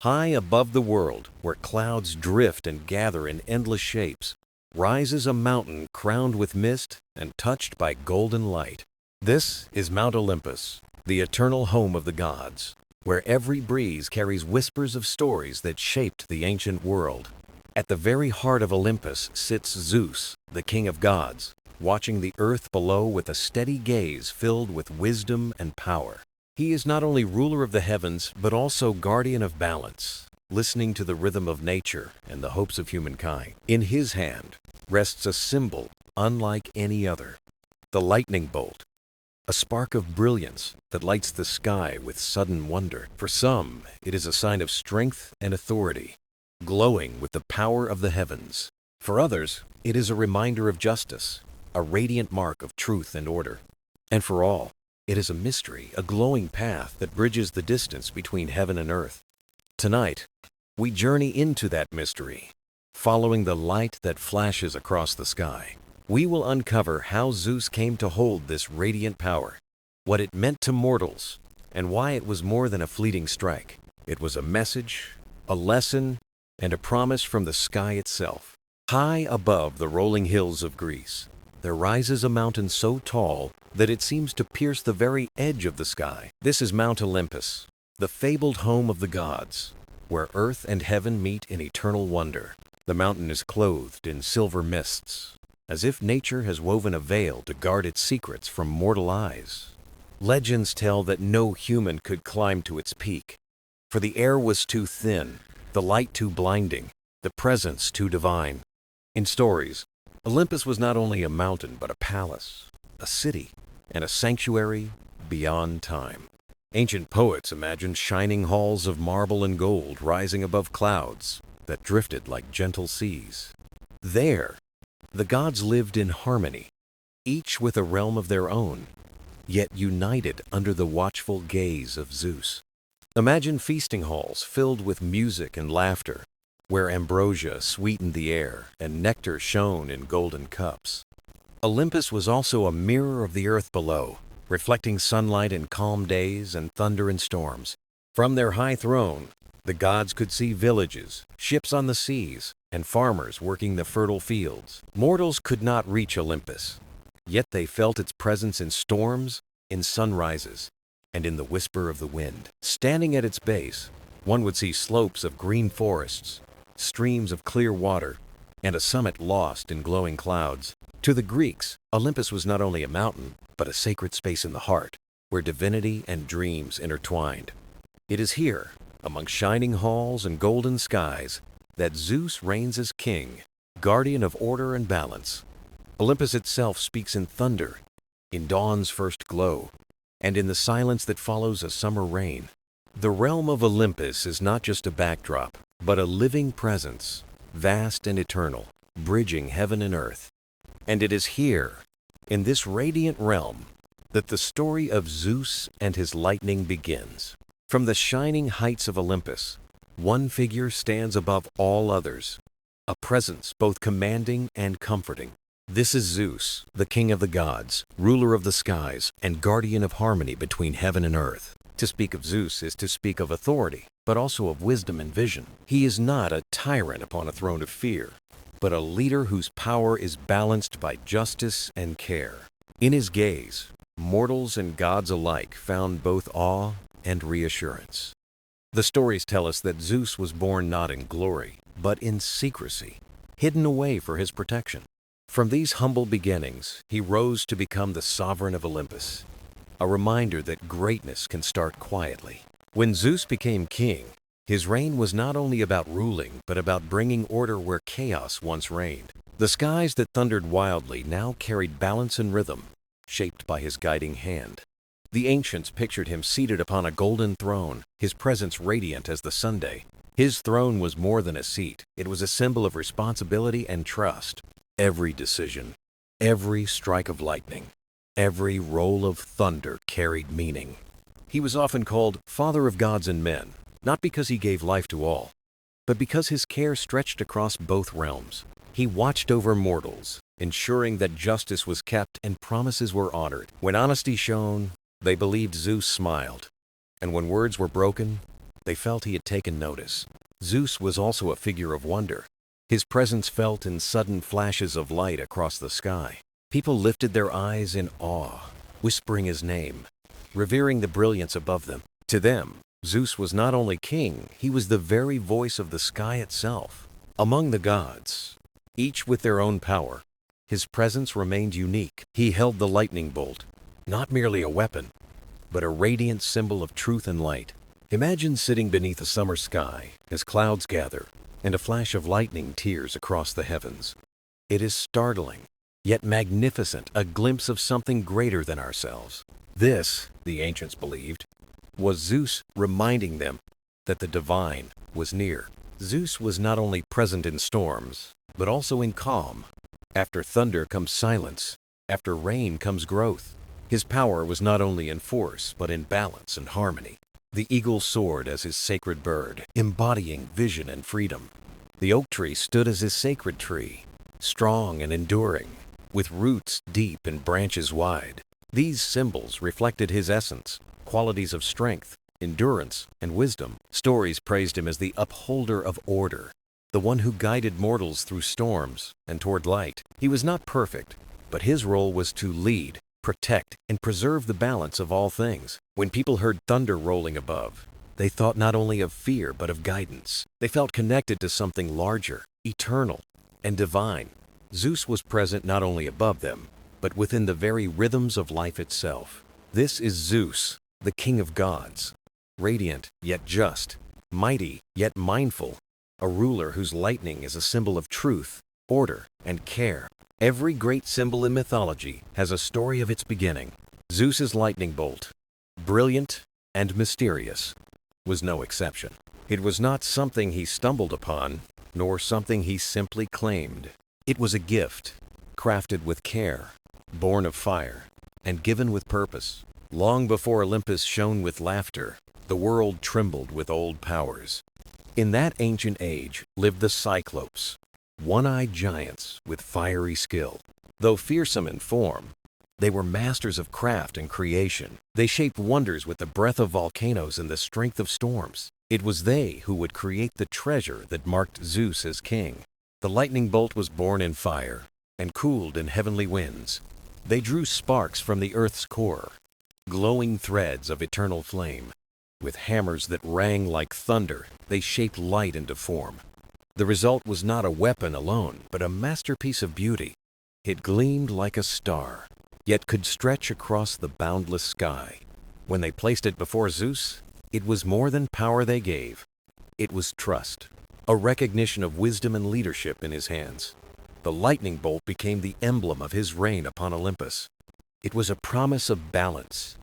High above the world, where clouds drift and gather in endless shapes, rises a mountain crowned with mist and touched by golden light. This is Mount Olympus, the eternal home of the gods, where every breeze carries whispers of stories that shaped the ancient world. At the very heart of Olympus sits Zeus, the king of gods, watching the earth below with a steady gaze filled with wisdom and power. He is not only ruler of the heavens, but also guardian of balance, listening to the rhythm of nature and the hopes of humankind. In his hand rests a symbol unlike any other, the lightning bolt, a spark of brilliance that lights the sky with sudden wonder. For some, it is a sign of strength and authority, glowing with the power of the heavens. For others, it is a reminder of justice, a radiant mark of truth and order. And for all, it is a mystery, a glowing path that bridges the distance between heaven and earth. Tonight, we journey into that mystery, following the light that flashes across the sky. We will uncover how Zeus came to hold this radiant power, what it meant to mortals, and why it was more than a fleeting strike. It was a message, a lesson, and a promise from the sky itself. High above the rolling hills of Greece, there rises a mountain so tall that it seems to pierce the very edge of the sky. This is Mount Olympus, the fabled home of the gods, where earth and heaven meet in eternal wonder. The mountain is clothed in silver mists, as if nature has woven a veil to guard its secrets from mortal eyes. Legends tell that no human could climb to its peak, for the air was too thin, the light too blinding, the presence too divine. In stories, Olympus was not only a mountain but a palace, a city, and a sanctuary beyond time. Ancient poets imagined shining halls of marble and gold rising above clouds that drifted like gentle seas. There, the gods lived in harmony, each with a realm of their own, yet united under the watchful gaze of Zeus. Imagine feasting halls filled with music and laughter, where ambrosia sweetened the air and nectar shone in golden cups. Olympus was also a mirror of the earth below, reflecting sunlight in calm days and thunder in storms. From their high throne, the gods could see villages, ships on the seas, and farmers working the fertile fields. Mortals could not reach Olympus, yet they felt its presence in storms, in sunrises, and in the whisper of the wind. Standing at its base, one would see slopes of green forests, streams of clear water, and a summit lost in glowing clouds. To the Greeks, Olympus was not only a mountain, but a sacred space in the heart, where divinity and dreams intertwined. It is here, among shining halls and golden skies, that Zeus reigns as king, guardian of order and balance. Olympus itself speaks in thunder, in dawn's first glow, and in the silence that follows a summer rain. The realm of Olympus is not just a backdrop, but a living presence, vast and eternal, bridging heaven and earth. And it is here, in this radiant realm, that the story of Zeus and his lightning begins. From the shining heights of Olympus, one figure stands above all others, a presence both commanding and comforting. This is Zeus, the king of the gods, ruler of the skies, and guardian of harmony between heaven and earth. To speak of Zeus is to speak of authority, but also of wisdom and vision. He is not a tyrant upon a throne of fear, but a leader whose power is balanced by justice and care. In his gaze, mortals and gods alike found both awe and reassurance. The stories tell us that Zeus was born not in glory, but in secrecy, hidden away for his protection. From these humble beginnings, he rose to become the sovereign of Olympus, a reminder that greatness can start quietly. When Zeus became king, his reign was not only about ruling, but about bringing order where chaos once reigned. The skies that thundered wildly now carried balance and rhythm, shaped by his guiding hand. The ancients pictured him seated upon a golden throne, his presence radiant as the sunday. His throne was more than a seat. It was a symbol of responsibility and trust. Every decision, every strike of lightning, every roll of thunder carried meaning. He was often called Father of Gods and Men, not because he gave life to all, but because his care stretched across both realms. He watched over mortals, ensuring that justice was kept and promises were honored. When honesty shone, they believed Zeus smiled, and when words were broken, They felt he had taken notice. Zeus was also a figure of wonder. His presence felt in sudden flashes of light across the sky. People lifted their eyes in awe, whispering his name, revering the brilliance above them. To them, Zeus was not only king, he was the very voice of the sky itself. Among the gods, each with their own power, his presence remained unique. He held the lightning bolt, not merely a weapon, but a radiant symbol of truth and light. Imagine sitting beneath a summer sky as clouds gather and a flash of lightning tears across the heavens. It is startling, yet magnificent, a glimpse of something greater than ourselves. This, the ancients believed, was Zeus reminding them that the divine was near. Zeus was not only present in storms, but also in calm. After thunder comes silence. After rain comes growth. His power was not only in force, but in balance and harmony. The eagle soared as his sacred bird, embodying vision and freedom. The oak tree stood as his sacred tree, strong and enduring, with roots deep and branches wide. These symbols reflected his essence, qualities of strength, endurance, and wisdom. Stories praised him as the upholder of order, the one who guided mortals through storms and toward light. He was not perfect, but his role was to lead, protect, and preserve the balance of all things. When people heard thunder rolling above, they thought not only of fear but of guidance. They felt connected to something larger, eternal, and divine. Zeus was present not only above them, but within the very rhythms of life itself. This is Zeus, the king of gods, radiant yet just, mighty yet mindful, a ruler whose lightning is a symbol of truth, order, and care. Every great symbol in mythology has a story of its beginning. Zeus's lightning bolt, brilliant and mysterious, was no exception. It was not something he stumbled upon, nor something he simply claimed. It was a gift, crafted with care, born of fire, and given with purpose. Long before Olympus shone with laughter, the world trembled with old powers. In that ancient age lived the Cyclopes, one-eyed giants with fiery skill. Though fearsome in form, they were masters of craft and creation. They shaped wonders with the breath of volcanoes and the strength of storms. It was they who would create the treasure that marked Zeus as king. The lightning bolt was born in fire and cooled in heavenly winds. They drew sparks from the earth's core, glowing threads of eternal flame. With hammers that rang like thunder, they shaped light into form. The result was not a weapon alone, but a masterpiece of beauty. It gleamed like a star, yet could stretch across the boundless sky. When they placed it before Zeus, it was more than power they gave. It was trust, a recognition of wisdom and leadership in his hands. The lightning bolt became the emblem of his reign upon Olympus. It was a promise of balance,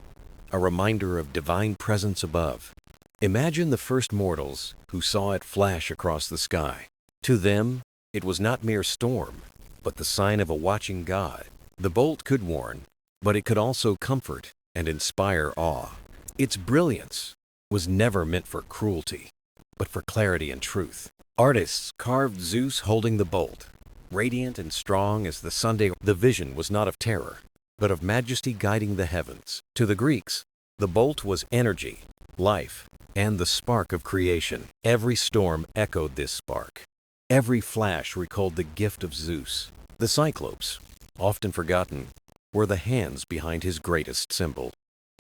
a reminder of divine presence above. Imagine the first mortals who saw it flash across the sky. To them, it was not mere storm, but the sign of a watching God. The bolt could warn, but it could also comfort and inspire awe. Its brilliance was never meant for cruelty, but for clarity and truth. Artists carved Zeus holding the bolt, radiant and strong as the Sunday. The vision was not of terror, but of majesty guiding the heavens. To the Greeks, the bolt was energy, life, and the spark of creation. Every storm echoed this spark. Every flash recalled the gift of Zeus. The Cyclopes, often forgotten, were the hands behind his greatest symbol.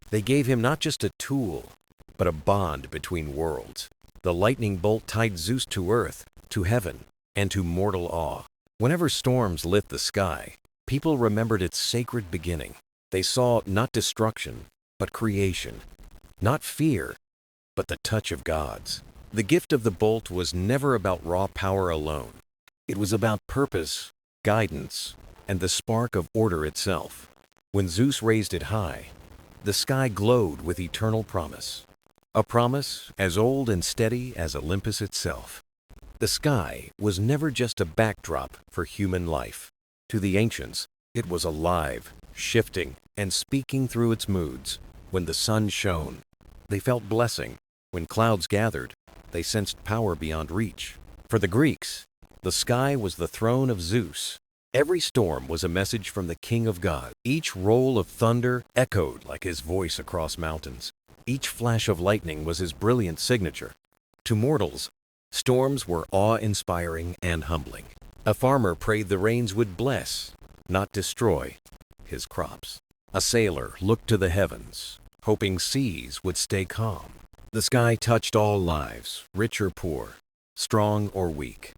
They gave him not just a tool, but a bond between worlds. The lightning bolt tied Zeus to earth, to heaven, and to mortal awe. Whenever storms lit the sky, people remembered its sacred beginning. They saw not destruction, but creation. Not fear, but the touch of gods. The gift of the bolt was never about raw power alone. It was about purpose, guidance, and the spark of order itself. When Zeus raised it high, the sky glowed with eternal promise. A promise as old and steady as Olympus itself. The sky was never just a backdrop for human life. To the ancients, it was alive, shifting, and speaking through its moods. When the sun shone, they felt blessing. When clouds gathered, they sensed power beyond reach. For the Greeks, the sky was the throne of Zeus. Every storm was a message from the king of gods. Each roll of thunder echoed like his voice across mountains. Each flash of lightning was his brilliant signature. To mortals, storms were awe-inspiring and humbling. A farmer prayed the rains would bless, not destroy, his crops. A sailor looked to the heavens, hoping seas would stay calm. The sky touched all lives, rich or poor, strong or weak.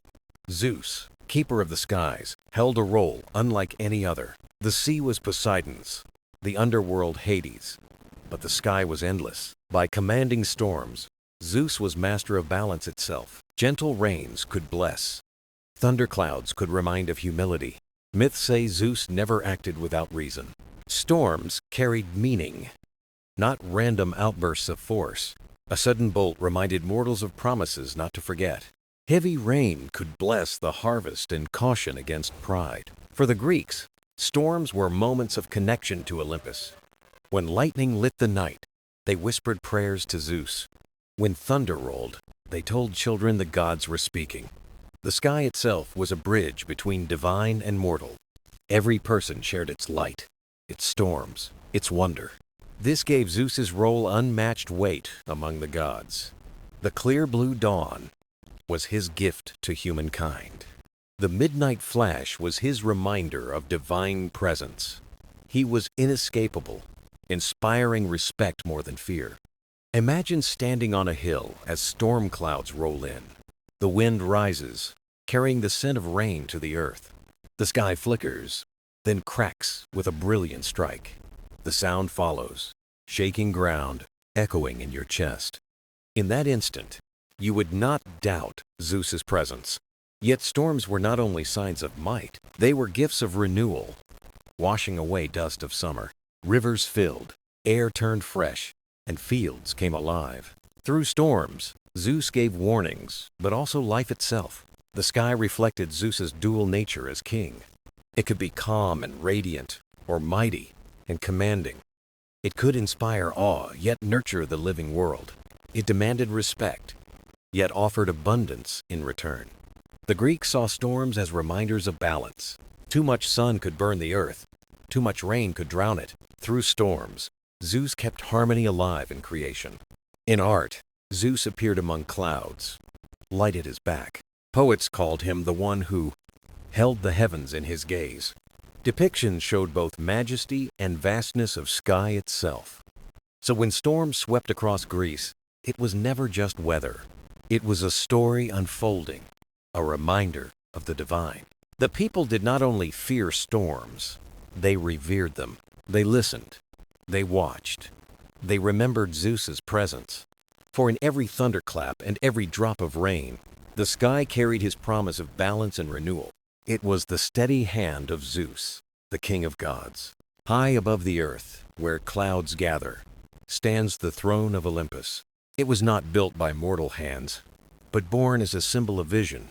Zeus, keeper of the skies, held a role unlike any other. The sea was Poseidon's, the underworld Hades, but the sky was endless. By commanding storms, Zeus was master of balance itself. Gentle rains could bless. Thunderclouds could remind of humility. Myths say Zeus never acted without reason. Storms carried meaning, not random outbursts of force. A sudden bolt reminded mortals of promises not to forget. Heavy rain could bless the harvest and caution against pride. For the Greeks, storms were moments of connection to Olympus. When lightning lit the night, they whispered prayers to Zeus. When thunder rolled, they told children the gods were speaking. The sky itself was a bridge between divine and mortal. Every person shared its light, its storms, its wonder. This gave Zeus's role unmatched weight among the gods. The clear blue dawn was his gift to humankind. The midnight flash was his reminder of divine presence. He was inescapable, inspiring respect more than fear. Imagine standing on a hill as storm clouds roll in. The wind rises, carrying the scent of rain to the earth. The sky flickers, then cracks with a brilliant strike. The sound follows, shaking ground, echoing in your chest. In that instant, you would not doubt Zeus's presence. Yet storms were not only signs of might, they were gifts of renewal, washing away dust of summer. Rivers filled, air turned fresh, and fields came alive. Through storms, Zeus gave warnings, but also life itself. The sky reflected Zeus's dual nature as king. It could be calm and radiant, or mighty and commanding. It could inspire awe, yet nurture the living world. It demanded respect, yet offered abundance in return. The Greeks saw storms as reminders of balance. Too much sun could burn the earth. Too much rain could drown it. Through storms, Zeus kept harmony alive in creation. In art, Zeus appeared among clouds, light at his back. Poets called him the one who held the heavens in his gaze. Depictions showed both majesty and vastness of sky itself. So when storms swept across Greece, it was never just weather. It was a story unfolding, a reminder of the divine. The people did not only fear storms, they revered them. They listened. They watched. They remembered Zeus's presence. For in every thunderclap and every drop of rain, the sky carried his promise of balance and renewal. It was the steady hand of Zeus, the king of gods. High above the earth, where clouds gather, stands the throne of Olympus. It was not built by mortal hands, but born as a symbol of vision.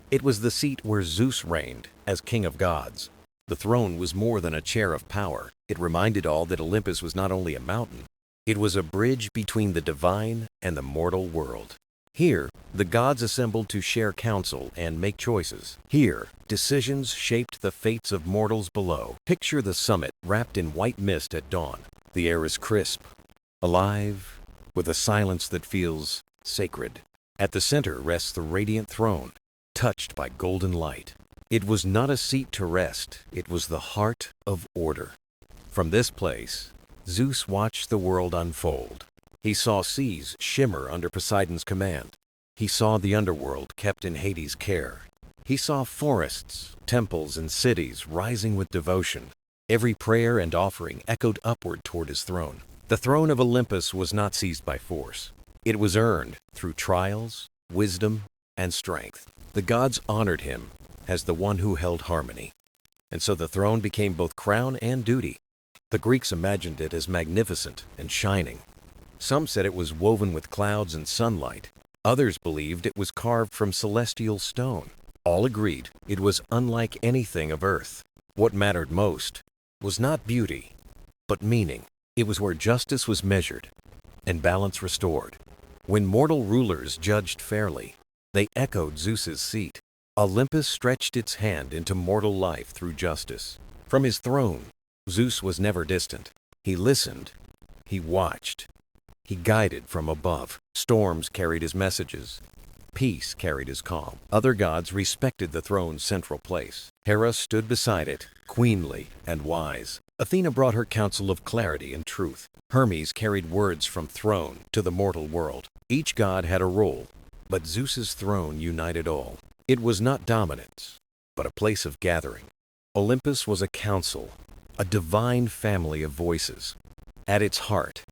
It was the seat where Zeus reigned as king of gods. The throne was more than a chair of power. It reminded all that Olympus was not only a mountain, it was a bridge between the divine and the mortal world. Here, the gods assembled to share counsel and make choices. Here, decisions shaped the fates of mortals below. Picture the summit wrapped in white mist at dawn. The air is crisp, alive, with a silence that feels sacred. At the center rests the radiant throne, touched by golden light. It was not a seat to rest, it was the heart of order. From this place, Zeus watched the world unfold. He saw seas shimmer under Poseidon's command. He saw the underworld kept in Hades' care. He saw forests, temples, and cities rising with devotion. Every prayer and offering echoed upward toward his throne. The throne of Olympus was not seized by force. It was earned through trials, wisdom, and strength. The gods honored him as the one who held harmony. And so the throne became both crown and duty. The Greeks imagined it as magnificent and shining. Some said it was woven with clouds and sunlight. Others believed it was carved from celestial stone. All agreed it was unlike anything of earth. What mattered most was not beauty, but meaning. It was where justice was measured and balance restored. When mortal rulers judged fairly, they echoed Zeus's seat. Olympus stretched its hand into mortal life through justice. From his throne, Zeus was never distant. He listened, he watched, He guided from above. Storms carried his messages. Peace carried his calm. Other gods respected the throne's central place. Hera stood beside it, queenly and wise. Athena brought her counsel of clarity and truth. Hermes carried words from throne to the mortal world. Each god had a role, but Zeus's throne united all. It was not dominance, but a place of gathering. Olympus was a council, a divine family of voices. At its heart,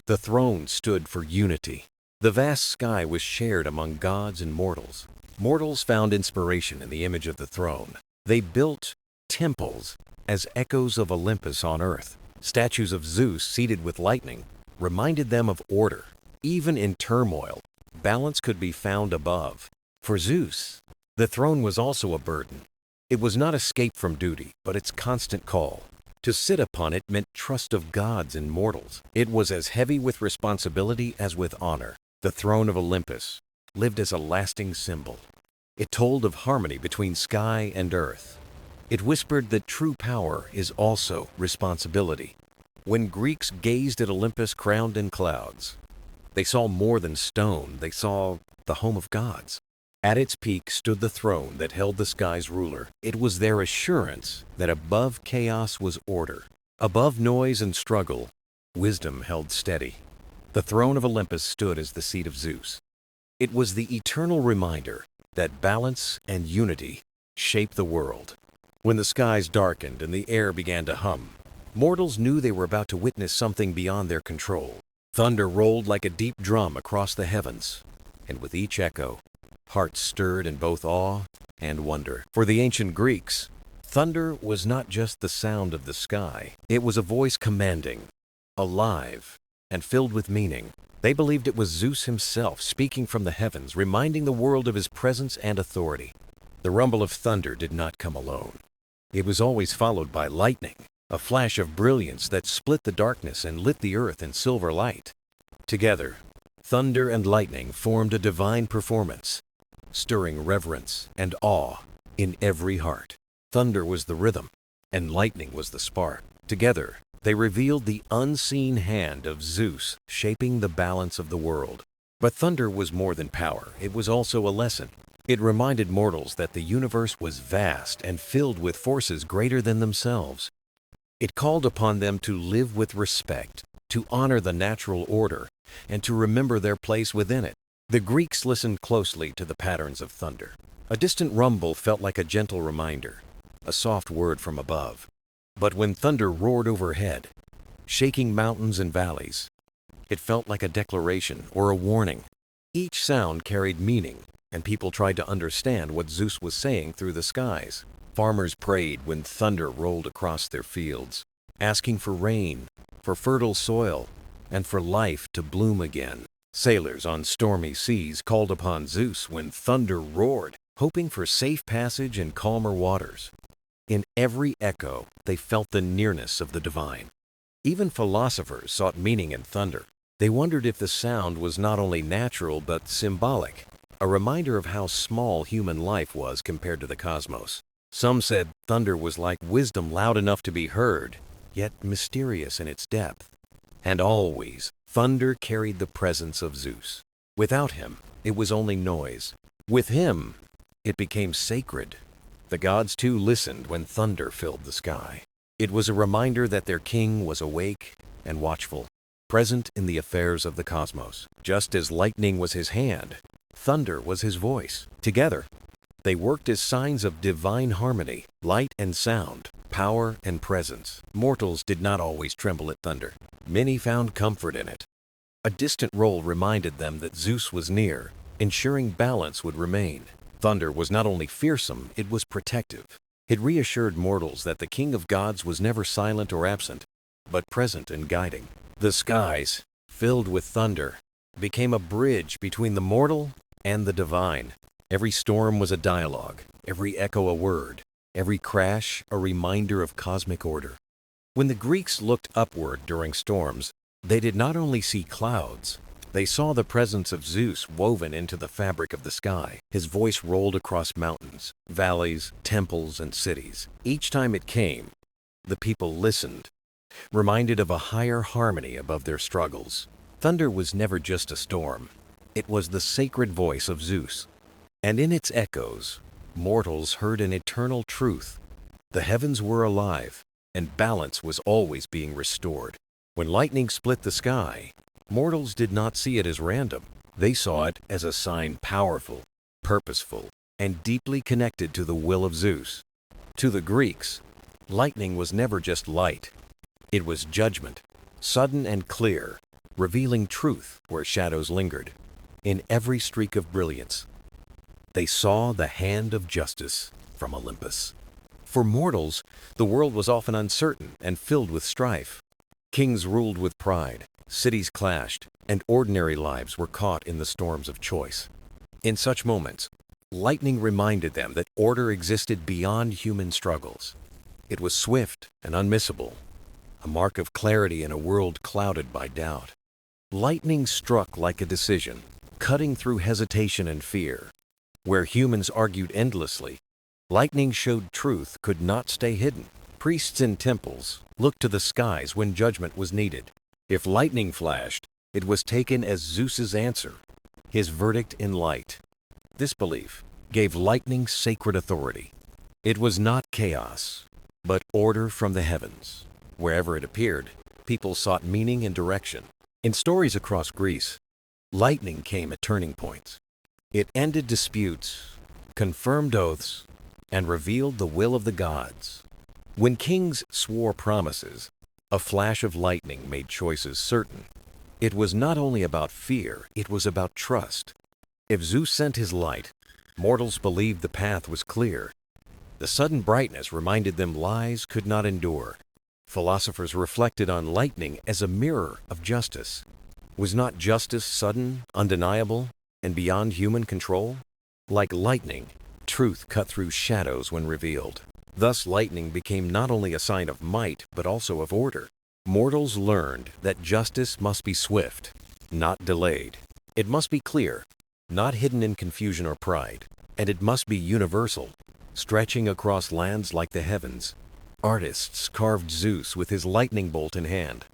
the throne stood for unity. The vast sky was shared among gods and mortals. Mortals found inspiration in the image of the throne. They built temples as echoes of Olympus on earth. Statues of Zeus seated with lightning reminded them of order. Even in turmoil, balance could be found above. For Zeus, the throne was also a burden. It was not escape from duty, but its constant call. To sit upon it meant trust of gods and mortals. It was as heavy with responsibility as with honor. The throne of Olympus lived as a lasting symbol. It told of harmony between sky and earth. It whispered that true power is also responsibility. When Greeks gazed at Olympus crowned in clouds, they saw more than stone. They saw the home of gods. At its peak stood the throne that held the sky's ruler. It was their assurance that above chaos was order. Above noise and struggle, wisdom held steady. The throne of Olympus stood as the seat of Zeus. It was the eternal reminder that balance and unity shape the world. When the skies darkened and the air began to hum, mortals knew they were about to witness something beyond their control. Thunder rolled like a deep drum across the heavens, and with each echo, hearts stirred in both awe and wonder. For the ancient Greeks, thunder was not just the sound of the sky. It was a voice commanding, alive, and filled with meaning. They believed it was Zeus himself speaking from the heavens, reminding the world of his presence and authority. The rumble of thunder did not come alone. It was always followed by lightning, a flash of brilliance that split the darkness and lit the earth in silver light. Together, thunder and lightning formed a divine performance, stirring reverence and awe in every heart. Thunder was the rhythm, and lightning was the spark. Together, they revealed the unseen hand of Zeus shaping the balance of the world. But thunder was more than power. It was also a lesson. It reminded mortals that the universe was vast and filled with forces greater than themselves. It called upon them to live with respect, to honor the natural order, and to remember their place within it. The Greeks listened closely to the patterns of thunder. A distant rumble felt like a gentle reminder, a soft word from above. But when thunder roared overhead, shaking mountains and valleys, it felt like a declaration or a warning. Each sound carried meaning, and people tried to understand what Zeus was saying through the skies. Farmers prayed when thunder rolled across their fields, asking for rain, for fertile soil, and for life to bloom again. Sailors on stormy seas called upon Zeus when thunder roared, hoping for safe passage in calmer waters. In every echo, they felt the nearness of the divine. Even philosophers sought meaning in thunder. They wondered if the sound was not only natural but symbolic, a reminder of how small human life was compared to the cosmos. Some said thunder was like wisdom loud enough to be heard, yet mysterious in its depth. And always, thunder carried the presence of Zeus. Without him, it was only noise. With him, it became sacred. The gods too listened when thunder filled the sky. It was a reminder that their king was awake and watchful, present in the affairs of the cosmos. Just as lightning was his hand, thunder was his voice. Together, they worked as signs of divine harmony, light and sound, power and presence. Mortals did not always tremble at thunder. Many found comfort in it. A distant roll reminded them that Zeus was near, ensuring balance would remain. Thunder was not only fearsome, it was protective. It reassured mortals that the king of gods was never silent or absent, but present and guiding. The skies, filled with thunder, became a bridge between the mortal and the divine. Every storm was a dialogue, every echo a word, every crash a reminder of cosmic order. When the Greeks looked upward during storms, they did not only see clouds, they saw the presence of Zeus woven into the fabric of the sky. His voice rolled across mountains, valleys, temples, and cities. Each time it came, the people listened, reminded of a higher harmony above their struggles. Thunder was never just a storm. It was the sacred voice of Zeus. And in its echoes, mortals heard an eternal truth. The heavens were alive, and balance was always being restored. When lightning split the sky, mortals did not see it as random. They saw it as a sign powerful, purposeful, and deeply connected to the will of Zeus. To the Greeks, lightning was never just light. It was judgment, sudden and clear, revealing truth where shadows lingered. In every streak of brilliance, they saw the hand of justice from Olympus. For mortals, the world was often uncertain and filled with strife. Kings ruled with pride, cities clashed, and ordinary lives were caught in the storms of choice. In such moments, lightning reminded them that order existed beyond human struggles. It was swift and unmissable, a mark of clarity in a world clouded by doubt. Lightning struck like a decision, cutting through hesitation and fear. Where humans argued endlessly, lightning showed truth could not stay hidden. Priests in temples looked to the skies when judgment was needed. If lightning flashed, it was taken as Zeus's answer, his verdict in light. This belief gave lightning sacred authority. It was not chaos, but order from the heavens. Wherever it appeared, people sought meaning and direction. In stories across Greece, lightning came at turning points. It ended disputes, confirmed oaths, and revealed the will of the gods. When kings swore promises, a flash of lightning made choices certain. It was not only about fear, it was about trust. If Zeus sent his light, mortals believed the path was clear. The sudden brightness reminded them lies could not endure. Philosophers reflected on lightning as a mirror of justice. Was not justice sudden, undeniable, and beyond human control? Like lightning, truth cut through shadows when revealed. Thus, lightning became not only a sign of might, but also of order. Mortals learned that justice must be swift, not delayed. It must be clear, not hidden in confusion or pride. And it must be universal, stretching across lands like the heavens. Artists carved Zeus with his lightning bolt in hand.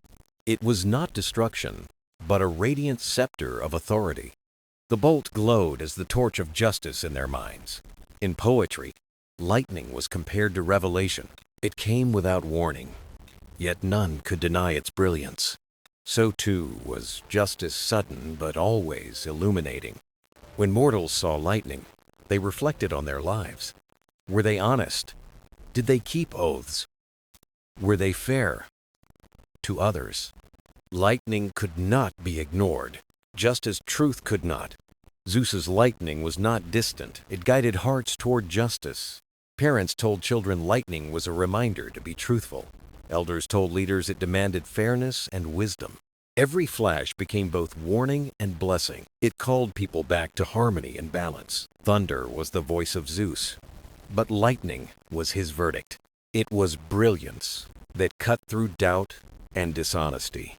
It was not destruction, but a radiant scepter of authority. The bolt glowed as the torch of justice in their minds. In poetry, lightning was compared to revelation. It came without warning, yet none could deny its brilliance. So too was justice sudden but always illuminating. When mortals saw lightning, they reflected on their lives. Were they honest? Did they keep oaths? Were they fair to others? Lightning could not be ignored, just as truth could not. Zeus's lightning was not distant. It guided hearts toward justice. Parents told children lightning was a reminder to be truthful. Elders told leaders it demanded fairness and wisdom. Every flash became both warning and blessing. It called people back to harmony and balance. Thunder was the voice of Zeus, but lightning was his verdict. It was brilliance that cut through doubt and dishonesty.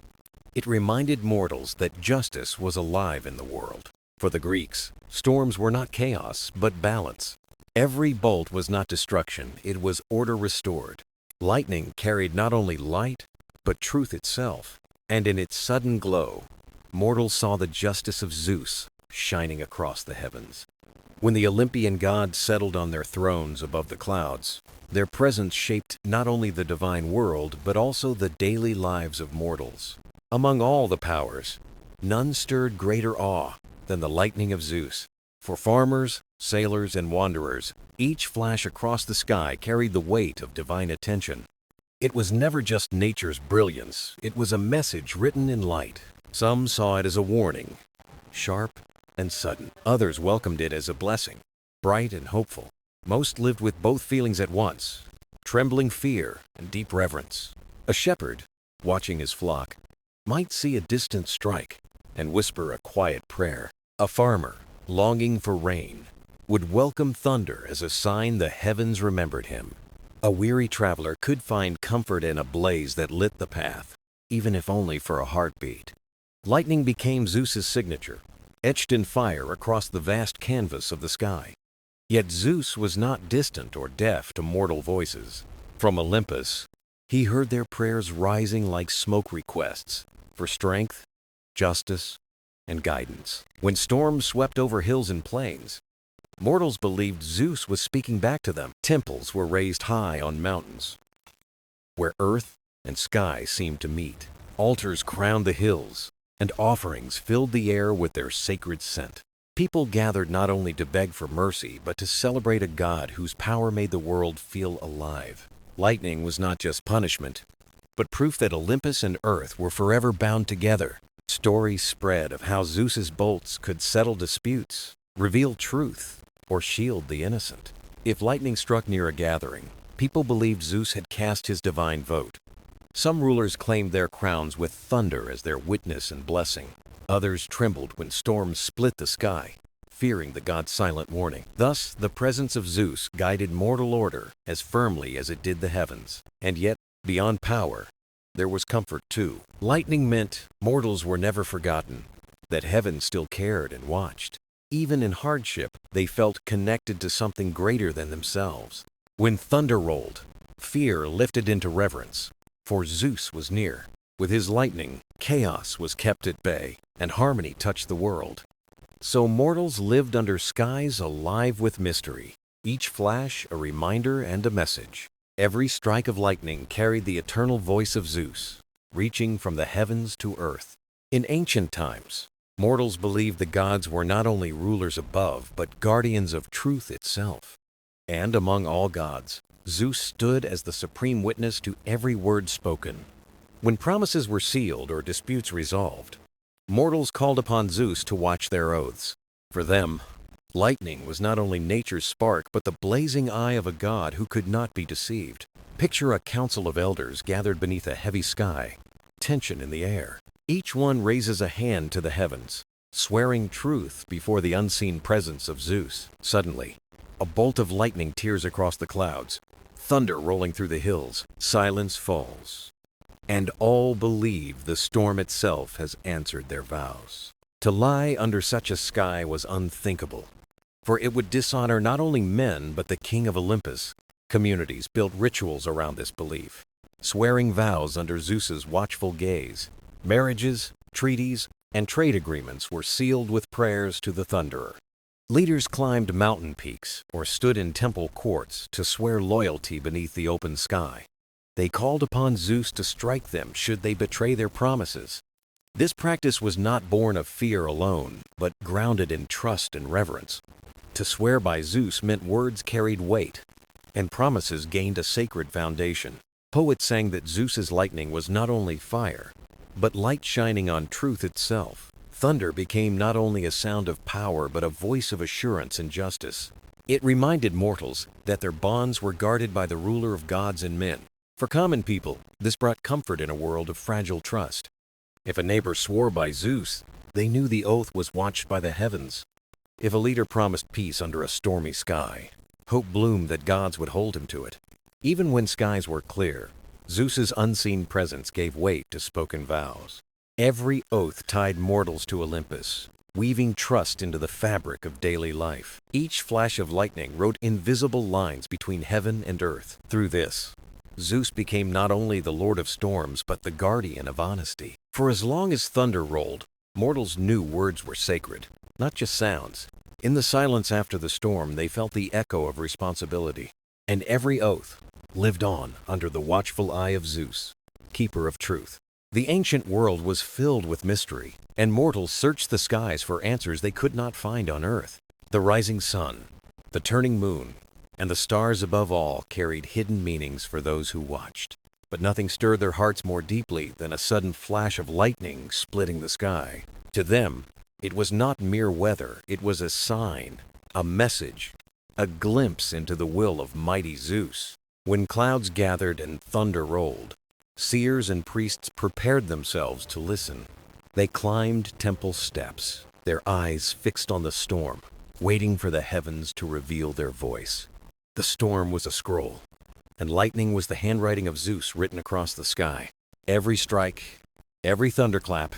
It reminded mortals that justice was alive in the world. For the Greeks, storms were not chaos, but balance. Every bolt was not destruction, it was order restored. Lightning carried not only light, but truth itself. And in its sudden glow, mortals saw the justice of Zeus shining across the heavens. When the Olympian gods settled on their thrones above the clouds, their presence shaped not only the divine world, but also the daily lives of mortals. Among all the powers, none stirred greater awe than the lightning of Zeus. For farmers, sailors, and wanderers, each flash across the sky carried the weight of divine attention. It was never just nature's brilliance, it was a message written in light. Some saw it as a warning, sharp and sudden. Others welcomed it as a blessing, bright and hopeful. Most lived with both feelings at once, trembling fear and deep reverence. A shepherd, watching his flock, might see a distant strike and whisper a quiet prayer. A farmer, longing for rain, would welcome thunder as a sign the heavens remembered him. A weary traveler could find comfort in a blaze that lit the path, even if only for a heartbeat. Lightning became Zeus's signature, etched in fire across the vast canvas of the sky. Yet Zeus was not distant or deaf to mortal voices. From Olympus, he heard their prayers rising like smoke requests for strength, justice, and guidance. When storms swept over hills and plains, mortals believed Zeus was speaking back to them. Temples were raised high on mountains, where earth and sky seemed to meet. Altars crowned the hills, and offerings filled the air with their sacred scent. People gathered not only to beg for mercy, but to celebrate a god whose power made the world feel alive. Lightning was not just punishment, but proof that Olympus and Earth were forever bound together. Stories spread of how Zeus's bolts could settle disputes, reveal truth, or shield the innocent. If lightning struck near a gathering, people believed Zeus had cast his divine vote. Some rulers claimed their crowns with thunder as their witness and blessing. Others trembled when storms split the sky, fearing the god's silent warning. Thus, the presence of Zeus guided mortal order as firmly as it did the heavens. And yet, beyond power, there was comfort too. Lightning meant mortals were never forgotten, that heaven still cared and watched. Even in hardship, they felt connected to something greater than themselves. When thunder rolled, fear lifted into reverence, for Zeus was near. With his lightning, chaos was kept at bay, and harmony touched the world. So mortals lived under skies alive with mystery, each flash a reminder and a message. Every strike of lightning carried the eternal voice of Zeus, reaching from the heavens to earth. In ancient times, mortals believed the gods were not only rulers above, but guardians of truth itself. And among all gods, Zeus stood as the supreme witness to every word spoken. When promises were sealed or disputes resolved, mortals called upon Zeus to watch their oaths. For them, lightning was not only nature's spark, but the blazing eye of a god who could not be deceived. Picture a council of elders gathered beneath a heavy sky, tension in the air. Each one raises a hand to the heavens, swearing truth before the unseen presence of Zeus. Suddenly, a bolt of lightning tears across the clouds, thunder rolling through the hills. Silence falls, and all believe the storm itself has answered their vows. To lie under such a sky was unthinkable, for it would dishonor not only men but the king of Olympus. Communities built rituals around this belief, swearing vows under Zeus's watchful gaze. Marriages, treaties, and trade agreements were sealed with prayers to the Thunderer. Leaders climbed mountain peaks or stood in temple courts to swear loyalty beneath the open sky. They called upon Zeus to strike them should they betray their promises. This practice was not born of fear alone, but grounded in trust and reverence. To swear by Zeus meant words carried weight, and promises gained a sacred foundation. Poets sang that Zeus's lightning was not only fire, but light shining on truth itself. Thunder became not only a sound of power, but a voice of assurance and justice. It reminded mortals that their bonds were guarded by the ruler of gods and men. For common people, this brought comfort in a world of fragile trust. If a neighbor swore by Zeus, they knew the oath was watched by the heavens. If a leader promised peace under a stormy sky, hope bloomed that gods would hold him to it. Even when skies were clear, Zeus's unseen presence gave weight to spoken vows. Every oath tied mortals to Olympus, weaving trust into the fabric of daily life. Each flash of lightning wrote invisible lines between heaven and earth. Through this, Zeus became not only the lord of storms, but the guardian of honesty. For as long as thunder rolled, mortals knew words were sacred, not just sounds. In the silence after the storm, they felt the echo of responsibility. And every oath lived on under the watchful eye of Zeus, keeper of truth. The ancient world was filled with mystery, and mortals searched the skies for answers they could not find on earth. The rising sun, the turning moon, and the stars above all carried hidden meanings for those who watched. But nothing stirred their hearts more deeply than a sudden flash of lightning splitting the sky. To them, it was not mere weather, it was a sign, a message, a glimpse into the will of mighty Zeus. When clouds gathered and thunder rolled, seers and priests prepared themselves to listen. They climbed temple steps, their eyes fixed on the storm, waiting for the heavens to reveal their voice. The storm was a scroll, and lightning was the handwriting of Zeus written across the sky. Every strike, every thunderclap,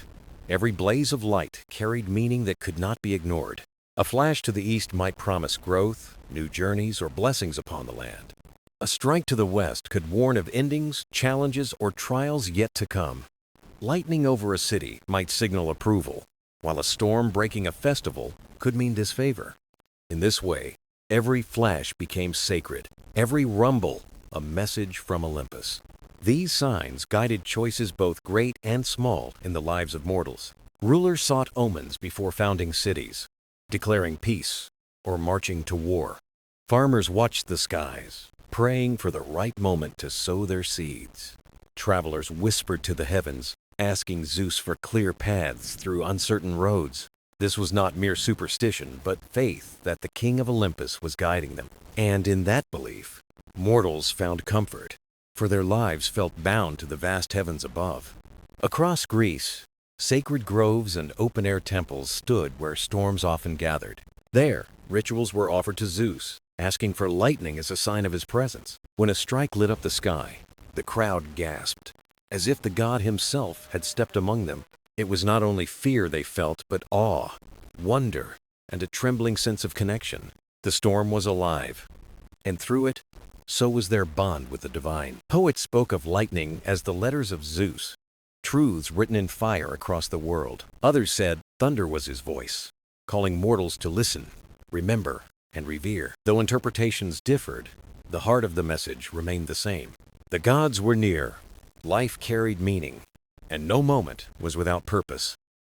every blaze of light carried meaning that could not be ignored. A flash to the east might promise growth, new journeys, or blessings upon the land. A strike to the west could warn of endings, challenges, or trials yet to come. Lightning over a city might signal approval, while a storm breaking a festival could mean disfavor. In this way, every flash became sacred, every rumble a message from Olympus. These signs guided choices both great and small in the lives of mortals. Rulers sought omens before founding cities, declaring peace or marching to war. Farmers watched the skies, praying for the right moment to sow their seeds. Travelers whispered to the heavens, asking Zeus for clear paths through uncertain roads. This was not mere superstition, but faith that the king of Olympus was guiding them. And in that belief, mortals found comfort, for their lives felt bound to the vast heavens above. Across Greece, sacred groves and open-air temples stood where storms often gathered. There, rituals were offered to Zeus, asking for lightning as a sign of his presence. When a strike lit up the sky, the crowd gasped, as if the god himself had stepped among them. It was not only fear they felt, but awe, wonder, and a trembling sense of connection. The storm was alive, and through it, so was their bond with the divine. Poets spoke of lightning as the letters of Zeus, truths written in fire across the world. Others said thunder was his voice, calling mortals to listen, remember, and revere. Though interpretations differed, the heart of the message remained the same. The gods were near, life carried meaning, and no moment was without purpose.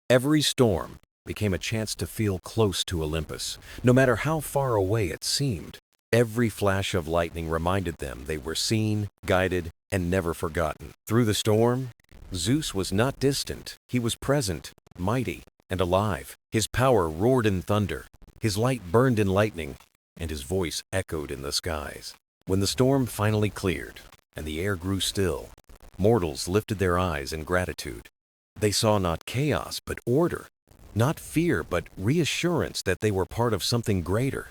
Every storm became a chance to feel close to Olympus, no matter how far away it seemed. Every flash of lightning reminded them they were seen, guided, and never forgotten. Through the storm, Zeus was not distant. He was present, mighty, and alive. His power roared in thunder, his light burned in lightning, and his voice echoed in the skies. When the storm finally cleared, and the air grew still, mortals lifted their eyes in gratitude. They saw not chaos, but order, not fear, but reassurance that they were part of something greater.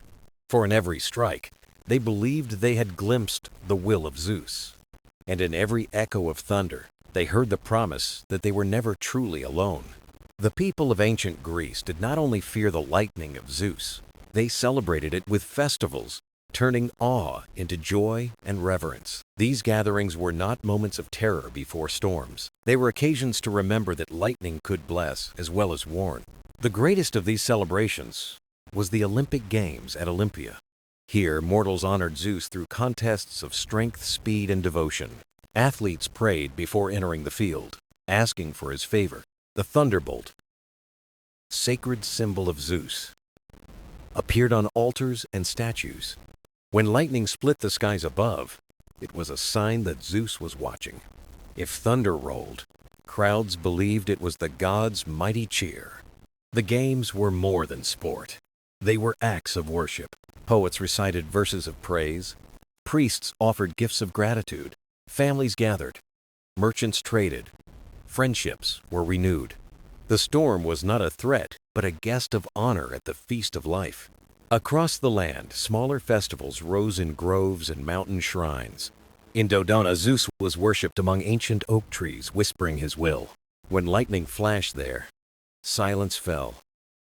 For in every strike, they believed they had glimpsed the will of Zeus. And in every echo of thunder, they heard the promise that they were never truly alone. The people of ancient Greece did not only fear the lightning of Zeus, they celebrated it with festivals, turning awe into joy and reverence. These gatherings were not moments of terror before storms. They were occasions to remember that lightning could bless as well as warn. The greatest of these celebrations was the Olympic Games at Olympia. Here, mortals honored Zeus through contests of strength, speed, and devotion. Athletes prayed before entering the field, asking for his favor. The thunderbolt, sacred symbol of Zeus, appeared on altars and statues. When lightning split the skies above, it was a sign that Zeus was watching. If thunder rolled, crowds believed it was the god's mighty cheer. The games were more than sport. They were acts of worship. Poets recited verses of praise. Priests offered gifts of gratitude. Families gathered. Merchants traded. Friendships were renewed. The storm was not a threat, but a guest of honor at the feast of life. Across the land, smaller festivals rose in groves and mountain shrines. In Dodona, Zeus was worshipped among ancient oak trees, whispering his will. When lightning flashed there, silence fell.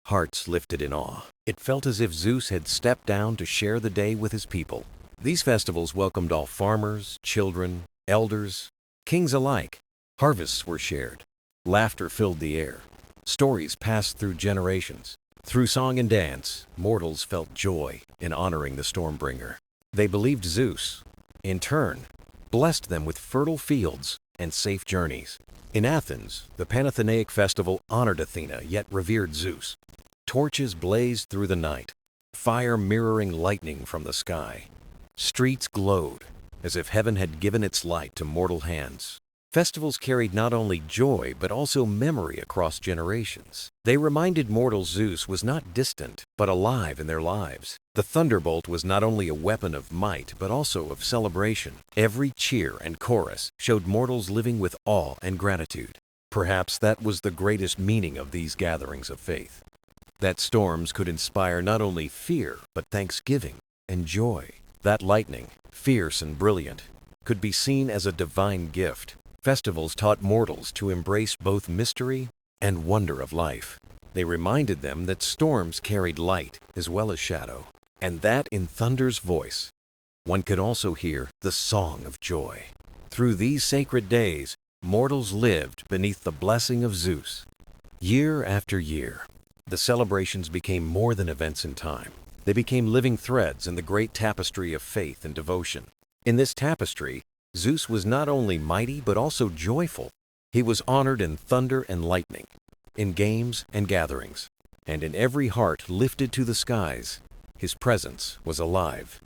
Hearts lifted in awe. It felt as if Zeus had stepped down to share the day with his people. These festivals welcomed all farmers, children, elders, kings alike. Harvests were shared. Laughter filled the air. Stories passed through generations. Through song and dance, mortals felt joy in honoring the Stormbringer. They believed Zeus, in turn, blessed them with fertile fields and safe journeys. In Athens, the Panathenaic festival honored Athena yet revered Zeus. Torches blazed through the night, fire mirroring lightning from the sky. Streets glowed, as if heaven had given its light to mortal hands. Festivals carried not only joy, but also memory across generations. They reminded mortals Zeus was not distant, but alive in their lives. The thunderbolt was not only a weapon of might, but also of celebration. Every cheer and chorus showed mortals living with awe and gratitude. Perhaps that was the greatest meaning of these gatherings of faith. That storms could inspire not only fear, but thanksgiving and joy. That lightning, fierce and brilliant, could be seen as a divine gift. Festivals taught mortals to embrace both mystery and wonder of life. They reminded them that storms carried light as well as shadow, and that in thunder's voice, one could also hear the song of joy. Through these sacred days, mortals lived beneath the blessing of Zeus. Year after year, the celebrations became more than events in time. They became living threads in the great tapestry of faith and devotion. In this tapestry, Zeus was not only mighty but also joyful. He was honored in thunder and lightning, in games and gatherings, and in every heart lifted to the skies. His presence was alive.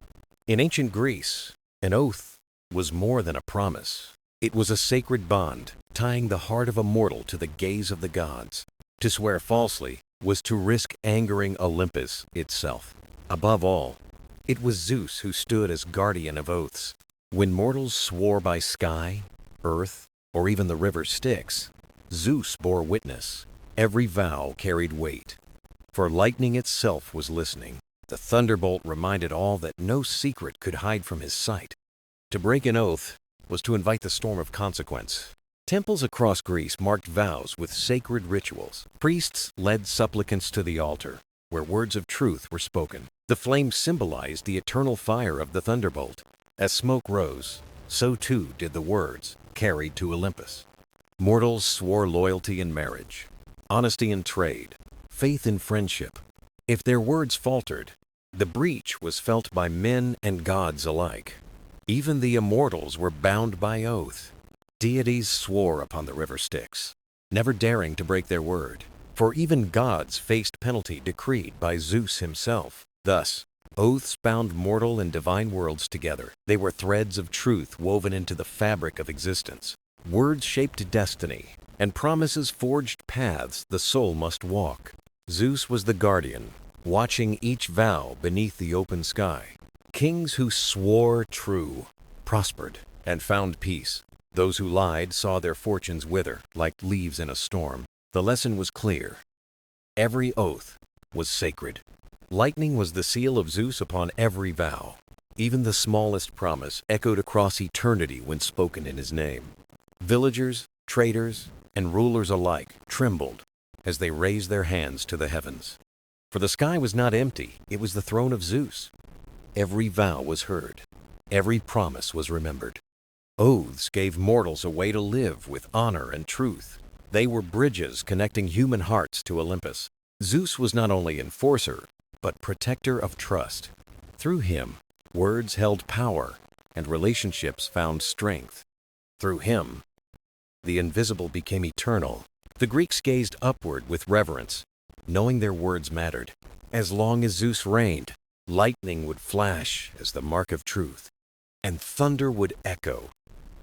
In ancient Greece, an oath was more than a promise. It was a sacred bond, tying the heart of a mortal to the gaze of the gods. To swear falsely was to risk angering Olympus itself. Above all, it was Zeus who stood as guardian of oaths. When mortals swore by sky, earth, or even the river Styx, Zeus bore witness. Every vow carried weight, for lightning itself was listening. The thunderbolt reminded all that no secret could hide from his sight. To break an oath was to invite the storm of consequence. Temples across Greece marked vows with sacred rituals. Priests led supplicants to the altar, where words of truth were spoken. The flame symbolized the eternal fire of the thunderbolt. As smoke rose, so too did the words carried to Olympus. Mortals swore loyalty in marriage, honesty in trade, faith in friendship. If their words faltered, the breach was felt by men and gods alike. Even the immortals were bound by oath. Deities swore upon the river Styx, never daring to break their word, for even gods faced penalty decreed by Zeus himself. Thus, oaths bound mortal and divine worlds together. They were threads of truth woven into the fabric of existence. Words shaped destiny, and promises forged paths the soul must walk. Zeus was the guardian, watching each vow beneath the open sky. Kings who swore true prospered and found peace. Those who lied saw their fortunes wither like leaves in a storm. The lesson was clear. Every oath was sacred. Lightning was the seal of Zeus upon every vow. Even the smallest promise echoed across eternity when spoken in his name. Villagers, traders, and rulers alike trembled as they raised their hands to the heavens. For the sky was not empty, it was the throne of Zeus. Every vow was heard. Every promise was remembered. Oaths gave mortals a way to live with honor and truth. They were bridges connecting human hearts to Olympus. Zeus was not only enforcer, but protector of trust. Through him, words held power, and relationships found strength. Through him, the invisible became eternal. The Greeks gazed upward with reverence, knowing their words mattered. As long as Zeus reigned, lightning would flash as the mark of truth, and thunder would echo,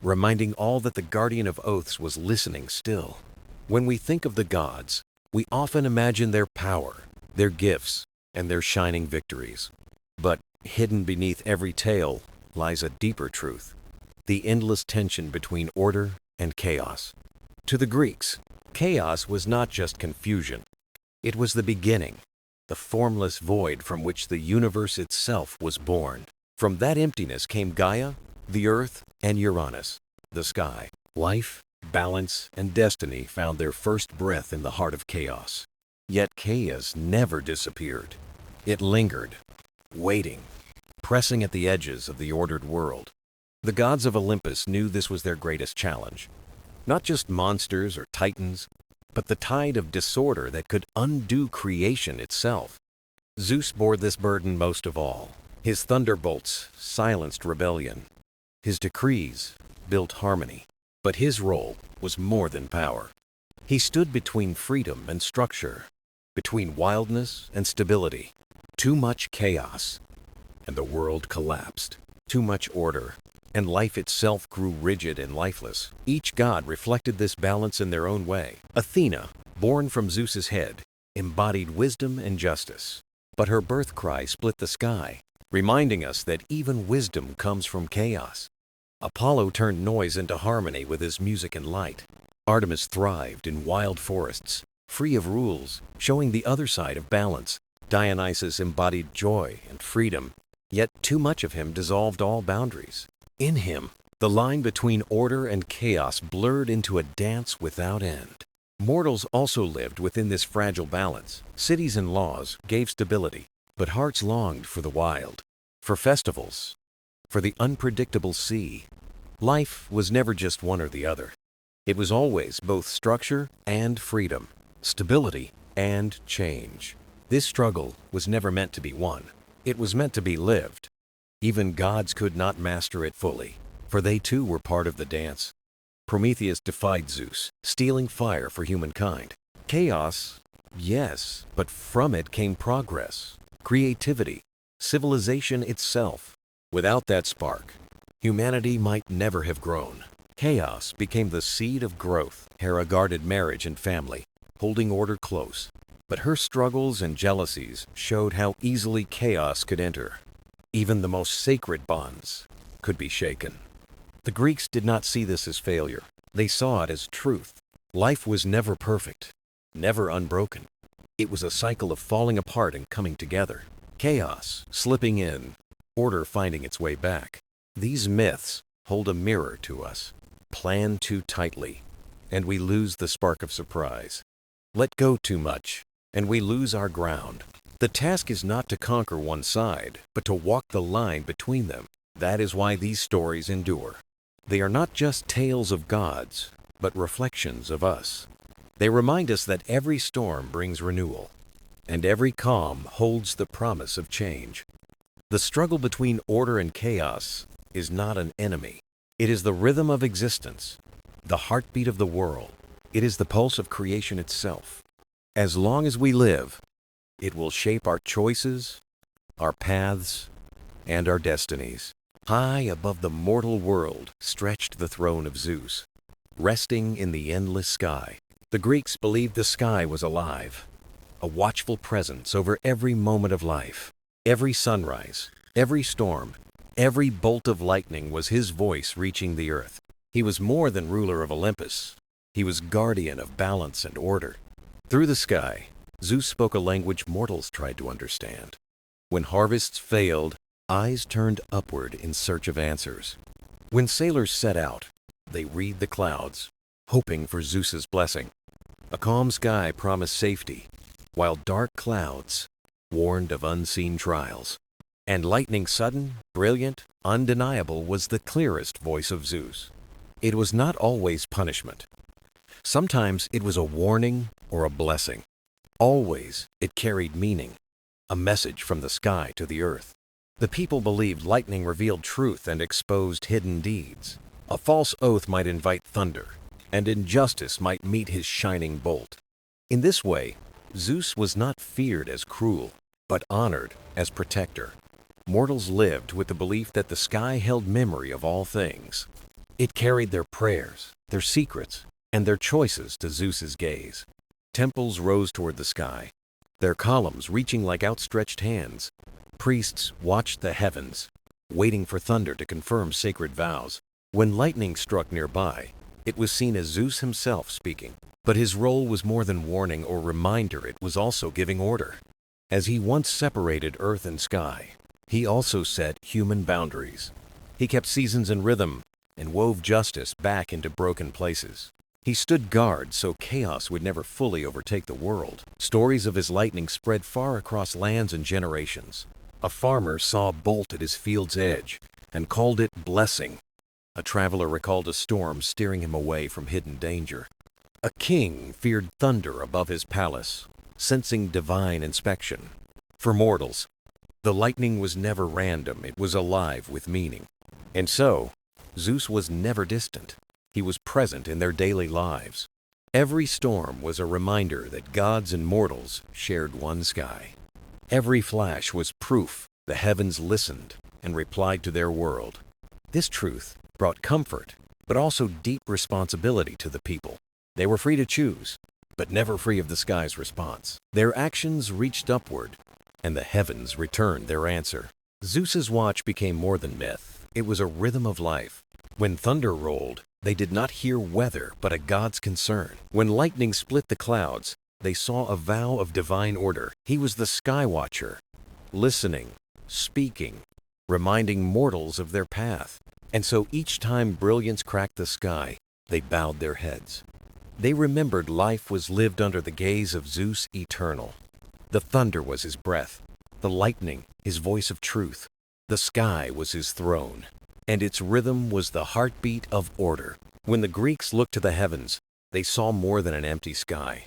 reminding all that the guardian of oaths was listening still. When we think of the gods, we often imagine their power, their gifts, and their shining victories. But hidden beneath every tale lies a deeper truth, the endless tension between order and chaos. To the Greeks, chaos was not just confusion. It was the beginning, the formless void from which the universe itself was born. From that emptiness came Gaia, the earth, and Uranus, the sky. Life, balance, and destiny found their first breath in the heart of chaos. Yet chaos never disappeared. It lingered, waiting, pressing at the edges of the ordered world. The gods of Olympus knew this was their greatest challenge. Not just monsters or titans, but the tide of disorder that could undo creation itself. Zeus bore this burden most of all. His thunderbolts silenced rebellion. His decrees built harmony. But his role was more than power. He stood between freedom and structure, between wildness and stability. Too much chaos, and the world collapsed. Too much order, and life itself grew rigid and lifeless. Each god reflected this balance in their own way. Athena, born from Zeus's head, embodied wisdom and justice. But her birth cry split the sky, reminding us that even wisdom comes from chaos. Apollo turned noise into harmony with his music and light. Artemis thrived in wild forests, free of rules, showing the other side of balance. Dionysus embodied joy and freedom, yet too much of him dissolved all boundaries. In him, the line between order and chaos blurred into a dance without end. Mortals also lived within this fragile balance. Cities and laws gave stability, but hearts longed for the wild, for festivals, for the unpredictable sea. Life was never just one or the other. It was always both structure and freedom, stability and change. This struggle was never meant to be won. It was meant to be lived. Even gods could not master it fully, for they too were part of the dance. Prometheus defied Zeus, stealing fire for humankind. Chaos, yes, but from it came progress, creativity, civilization itself. Without that spark, humanity might never have grown. Chaos became the seed of growth. Hera guarded marriage and family, holding order close. But her struggles and jealousies showed how easily chaos could enter. Even the most sacred bonds could be shaken. The Greeks did not see this as failure. They saw it as truth. Life was never perfect, never unbroken. It was a cycle of falling apart and coming together. Chaos slipping in, order finding its way back. These myths hold a mirror to us. Plan too tightly, and we lose the spark of surprise. Let go too much, and we lose our ground. The task is not to conquer one side, but to walk the line between them. That is why these stories endure. They are not just tales of gods, but reflections of us. They remind us that every storm brings renewal, and every calm holds the promise of change. The struggle between order and chaos is not an enemy. It is the rhythm of existence, the heartbeat of the world. It is the pulse of creation itself. As long as we live, it will shape our choices, our paths, and our destinies. High above the mortal world stretched the throne of Zeus, resting in the endless sky. The Greeks believed the sky was alive, a watchful presence over every moment of life. Every sunrise, every storm, every bolt of lightning was his voice reaching the earth. He was more than ruler of Olympus. He was guardian of balance and order. Through the sky, Zeus spoke a language mortals tried to understand. When harvests failed, eyes turned upward in search of answers. When sailors set out, they read the clouds, hoping for Zeus's blessing. A calm sky promised safety, while dark clouds warned of unseen trials. And lightning sudden, brilliant, undeniable was the clearest voice of Zeus. It was not always punishment. Sometimes it was a warning or a blessing. Always it carried meaning, a message from the sky to the earth. The people believed lightning revealed truth and exposed hidden deeds. A false oath might invite thunder, and injustice might meet his shining bolt. In this way, Zeus was not feared as cruel, but honored as protector. Mortals lived with the belief that the sky held memory of all things. It carried their prayers, their secrets, and their choices to Zeus's gaze. Temples rose toward the sky, their columns reaching like outstretched hands. Priests watched the heavens, waiting for thunder to confirm sacred vows. When lightning struck nearby, it was seen as Zeus himself speaking. But his role was more than warning or reminder, it was also giving order. As he once separated earth and sky, he also set human boundaries. He kept seasons in rhythm and wove justice back into broken places. He stood guard so chaos would never fully overtake the world. Stories of his lightning spread far across lands and generations. A farmer saw a bolt at his field's edge and called it blessing. A traveler recalled a storm steering him away from hidden danger. A king feared thunder above his palace, sensing divine inspection. For mortals, the lightning was never random, it was alive with meaning. And so, Zeus was never distant. He was present in their daily lives. Every storm was a reminder that gods and mortals shared one sky. Every flash was proof the heavens listened and replied to their world. This truth brought comfort, but also deep responsibility to the people. They were free to choose, but never free of the sky's response. Their actions reached upward, and the heavens returned their answer. Zeus's watch became more than myth. It was a rhythm of life. When thunder rolled, they did not hear weather, but a god's concern. When lightning split the clouds, they saw a vow of divine order. He was the Skywatcher, listening, speaking, reminding mortals of their path. And so each time brilliance cracked the sky, they bowed their heads. They remembered life was lived under the gaze of Zeus eternal. The thunder was his breath, the lightning his voice of truth, the sky was his throne, and its rhythm was the heartbeat of order. When the Greeks looked to the heavens, they saw more than an empty sky.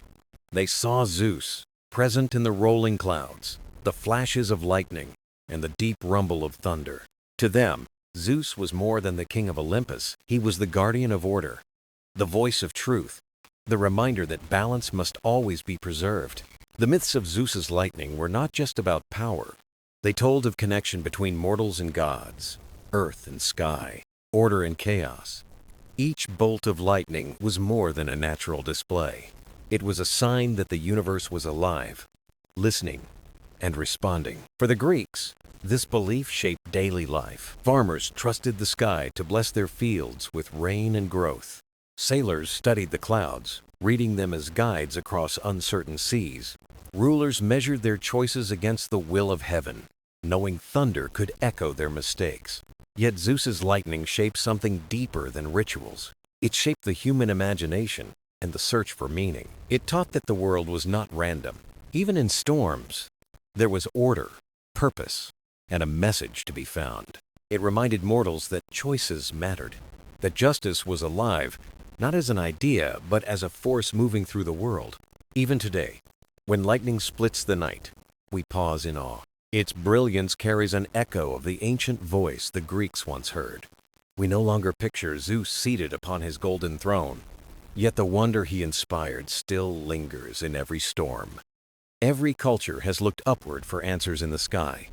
They saw Zeus, present in the rolling clouds, the flashes of lightning, and the deep rumble of thunder. To them, Zeus was more than the king of Olympus. He was the guardian of order, the voice of truth, the reminder that balance must always be preserved. The myths of Zeus's lightning were not just about power. They told of connection between mortals and gods, earth and sky, order and chaos. Each bolt of lightning was more than a natural display. It was a sign that the universe was alive, listening, and responding. For the Greeks, this belief shaped daily life. Farmers trusted the sky to bless their fields with rain and growth. Sailors studied the clouds, reading them as guides across uncertain seas. Rulers measured their choices against the will of heaven, knowing thunder could echo their mistakes. Yet Zeus's lightning shaped something deeper than rituals. It shaped the human imagination and the search for meaning. It taught that the world was not random. Even in storms, there was order, purpose, and a message to be found. It reminded mortals that choices mattered, that justice was alive, not as an idea, but as a force moving through the world. Even today, when lightning splits the night, we pause in awe. Its brilliance carries an echo of the ancient voice the Greeks once heard. We no longer picture Zeus seated upon his golden throne, yet the wonder he inspired still lingers in every storm. Every culture has looked upward for answers in the sky.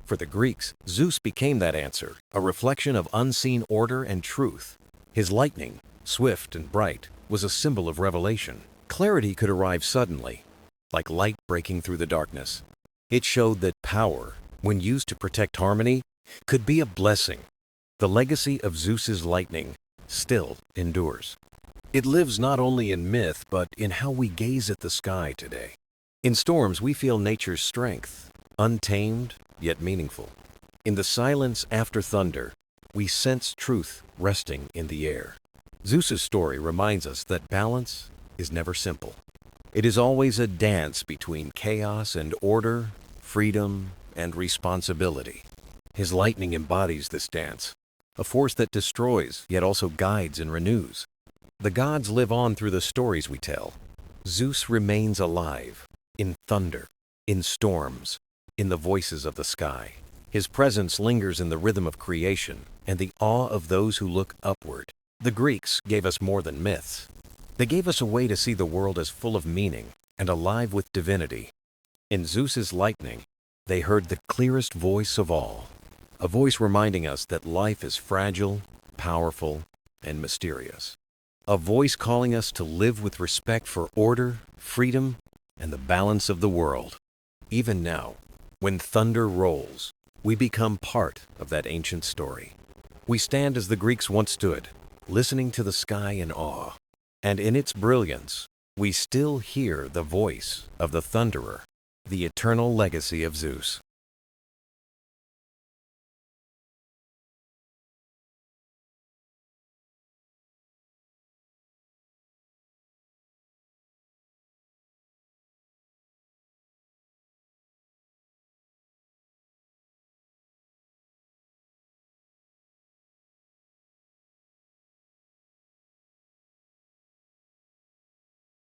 For the Greeks, Zeus became that answer, a reflection of unseen order and truth. His lightning, swift and bright, was a symbol of revelation. Clarity could arrive suddenly, like light breaking through the darkness. It showed that power, when used to protect harmony, could be a blessing. The legacy of Zeus's lightning still endures. It lives not only in myth, but in how we gaze at the sky today. In storms, we feel nature's strength, untamed yet meaningful. In the silence after thunder, we sense truth resting in the air. Zeus's story reminds us that balance is never simple. It is always a dance between chaos and order, freedom and responsibility. His lightning embodies this dance, a force that destroys yet also guides and renews. The gods live on through the stories we tell. Zeus remains alive, in thunder, in storms, in the voices of the sky. His presence lingers in the rhythm of creation and the awe of those who look upward. The Greeks gave us more than myths. They gave us a way to see the world as full of meaning and alive with divinity. In Zeus's lightning, they heard the clearest voice of all, a voice reminding us that life is fragile, powerful, and mysterious. A voice calling us to live with respect for order, freedom, and the balance of the world. Even now, when thunder rolls, we become part of that ancient story. We stand as the Greeks once stood, listening to the sky in awe. And in its brilliance, we still hear the voice of the thunderer, the eternal legacy of Zeus.